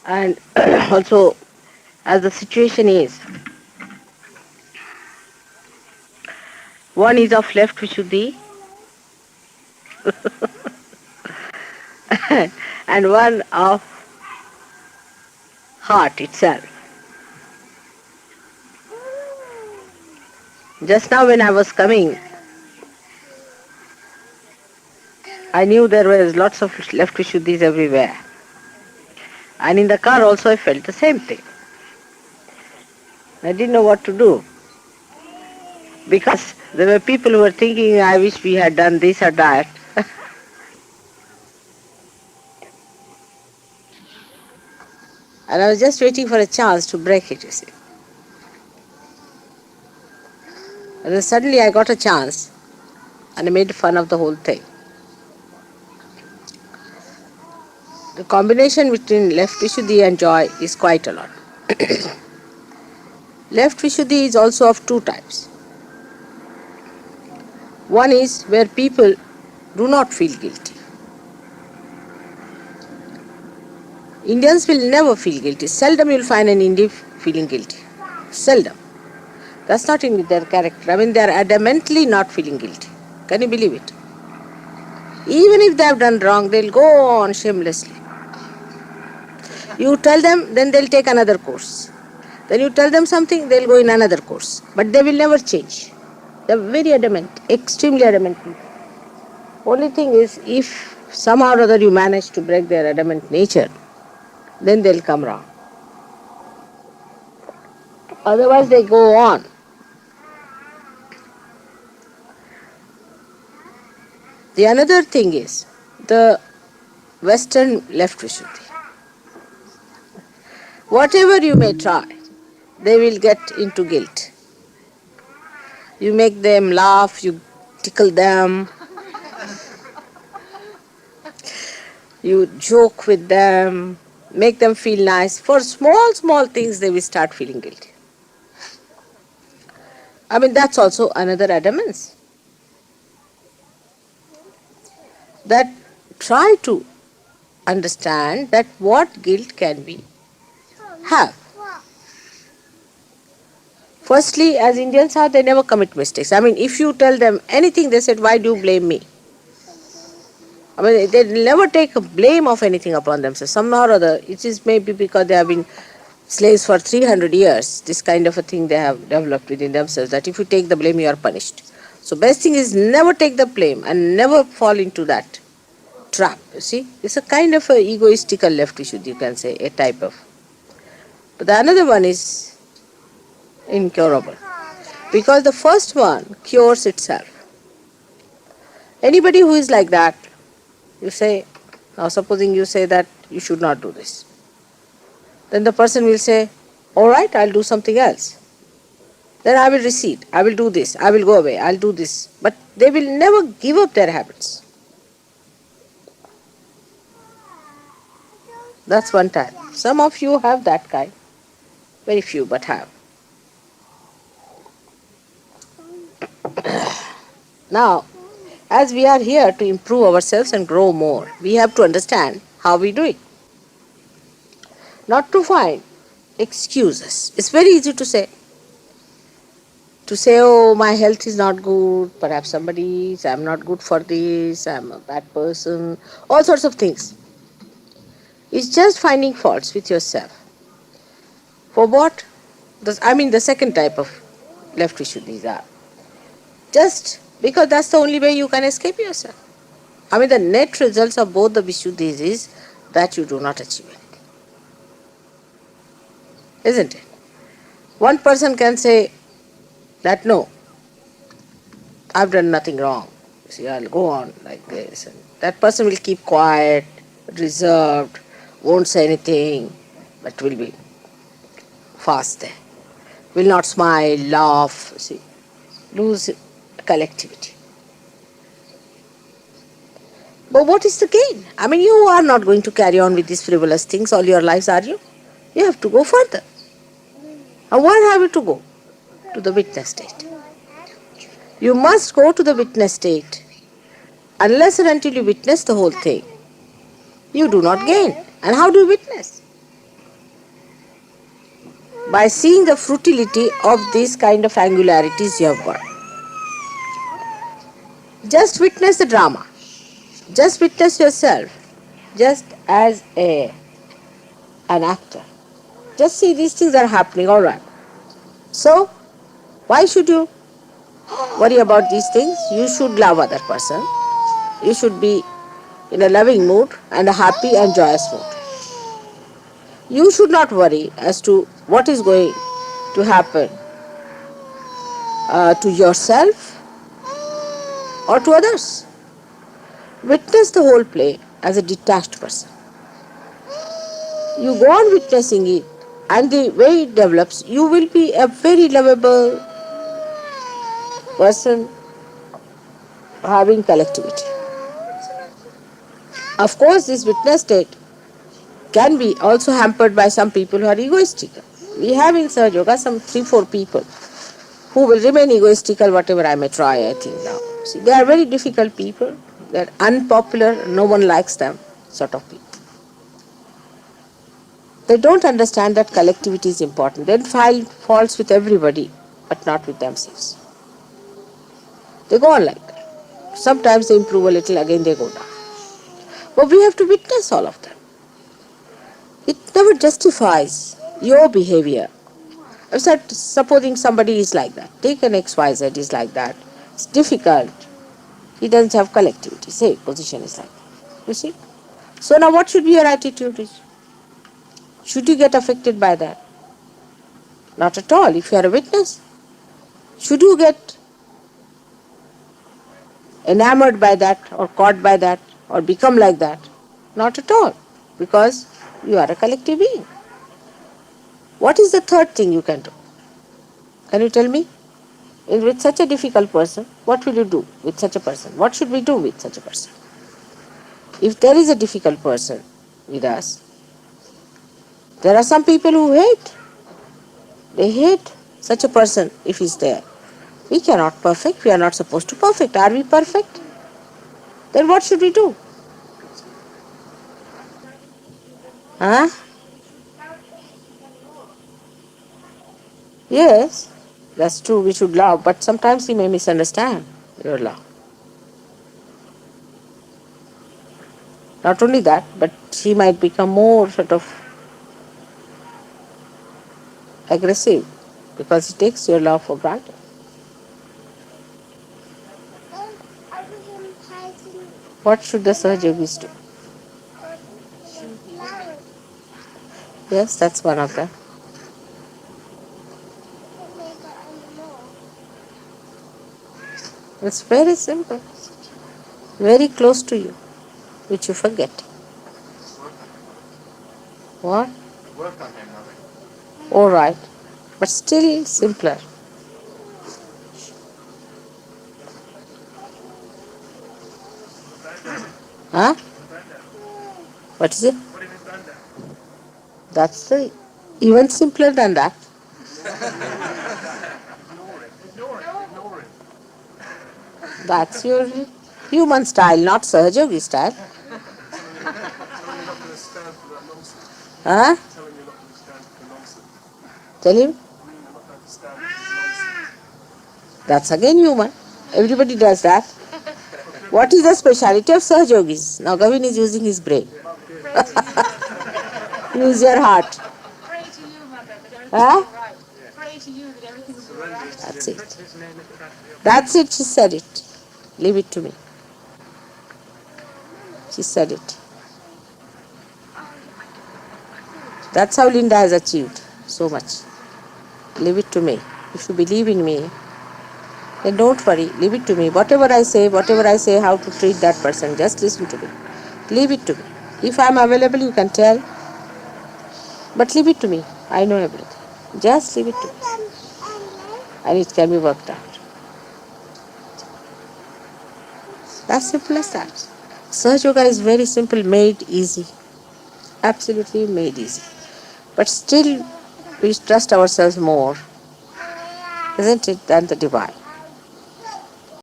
And also, as the situation is, one is of left Vishuddhi and one of heart itself. Just now when I was coming, I knew there was lots of left Vishuddhis everywhere. And in the car also I felt the same thing. I didn't know what to do because there were people who were thinking, I wish we had done this or that. And I was just waiting for a chance to break it, you see. And then suddenly I got a chance and I made fun of the whole thing. The combination between left Vishuddhi and joy is quite a lot. Left Vishuddhi is also of two types. One is where people do not feel guilty. Indians will never feel guilty. Seldom you will find an Indian feeling guilty. Seldom. That's not in their character. I mean, they are adamantly not feeling guilty. Can you believe it? Even if they have done wrong, they'll go on shamelessly. You tell them, then they'll take another course. Then you tell them something, they'll go in another course. But they will never change. They're very adamant, extremely adamant people. Only thing is, if somehow or other you manage to break their adamant nature, then they'll come round. Otherwise they go on. The another thing is the Western left Vishuddhi. Whatever you may try, they will get into guilt. You make them laugh, you tickle them, you joke with them, make them feel nice. For small things they will start feeling guilty. I mean, that's also another adamance. That try to understand that what guilt can we have. Firstly, as Indians are, they never commit mistakes. I mean, if you tell them anything, they said, why do you blame me? I mean, they never take a blame of anything upon themselves. Somehow or other, it is maybe because they have been slaves for 300 years, this kind of a thing they have developed within themselves, that if you take the blame, you are punished. So best thing is never take the blame and never fall into that trap. You see, it's a kind of a egoistical left issue, you can say, a type of. But the another one is incurable, because the first one cures itself. Anybody who is like that, you say, now supposing you say that you should not do this, then the person will say, all right, I'll do something else. Then I will recede, I will do this, I will go away, I'll do this. But they will never give up their habits. That's one type. Some of you have that kind. Very few, but have. Now, as we are here to improve ourselves and grow more, we have to understand how we do it. Not to find excuses. It's very easy to say. To say, oh, my health is not good, perhaps somebody is, I'm not good for this, I'm a bad person, all sorts of things. It's just finding faults with yourself. For what? The second type of left Vishuddhis are. Just because that's the only way you can escape yourself. I mean, the net results of both the Vishuddhis is that you do not achieve anything. Isn't it? One person can say that, no, I've done nothing wrong. See, I'll go on like this. And that person will keep quiet, reserved, won't say anything, but will be fast there. Will not smile, laugh, see, lose collectivity. But what is the gain? I mean, you are not going to carry on with these frivolous things all your lives, are you? You have to go further. And where have you to go? To the witness state. You must go to the witness state. Unless and until you witness the whole thing, you do not gain. And how do you witness? by seeing the futility of these kind of angularities you have got. Just witness the drama. Just witness yourself. Just as an actor. Just see these things are happening, alright. So, why should you worry about these things? You should love other person. You should be in a loving mood and a happy and joyous mood. You should not worry as to what is going to happen to yourself or to others. Witness the whole play as a detached person. You go on witnessing it, and the way it develops, you will be a very lovable person having collectivity. Of course, this witness state can be also hampered by some people who are egoistical. We have in Sahaja Yoga some 3-4 people who will remain egoistical whatever I may try, I think now. See, they are very difficult people. They are unpopular, no one likes them, sort of people. They don't understand that collectivity is important. They find faults with everybody, but not with themselves. They go on like that. Sometimes they improve a little, again they go down. But we have to witness all of them. It never justifies your behavior. Supposing somebody is like that. Take an XYZ is like that. It's difficult. He doesn't have collectivity. Say position is like that. You see? So now what should be your attitude? Should you get affected by that? Not at all. If you are a witness, should you get enamored by that or caught by that or become like that? Not at all. Because you are a collective being. What is the third thing you can do? Can you tell me? With such a difficult person, what will you do with such a person? What should we do with such a person? If there is a difficult person with us, there are some people who hate. They hate such a person if he's there. We cannot perfect. We are not supposed to perfect. Are we perfect? Then what should we do? Huh? Yes, that's true. We should love, but sometimes he may misunderstand your love. Not only that, but he might become more sort of aggressive because he takes your love for granted. What should the Sahaja Yogis do? Yes, that's one of them. It's very simple, very close to you, which you forget. What? Work on him, Mother. All right, but still simpler. Huh? What is it? What if he's done that? That's the even simpler than that. Ignore it. That's your human style, not Sahaja Yogi style. Tell him you're not going to stand for that nonsense. Huh? Tell him you're not going to stand for nonsense. Tell him. You're not going to stand for nonsense. That's again human. Everybody does that. What is the speciality of Sahaja Yogis? Now Gavin is using his brain. Use your heart. Pray to you, Mother, that everything Huh? will be right. Pray to you that everything will be right. That's it. That's it, she said it. Leave it to me. She said it. That's how Linda has achieved so much. Leave it to me. If you believe in me, then don't worry. Leave it to me. Whatever I say, how to treat that person, just listen to me. Leave it to me. If I am available, you can tell. But leave it to me. I know everything. Just leave it to me. And it can be worked out. As simple as that. Sahaja Yoga is very simple, made easy. Absolutely made easy. But still, we trust ourselves more, isn't it, than the divine.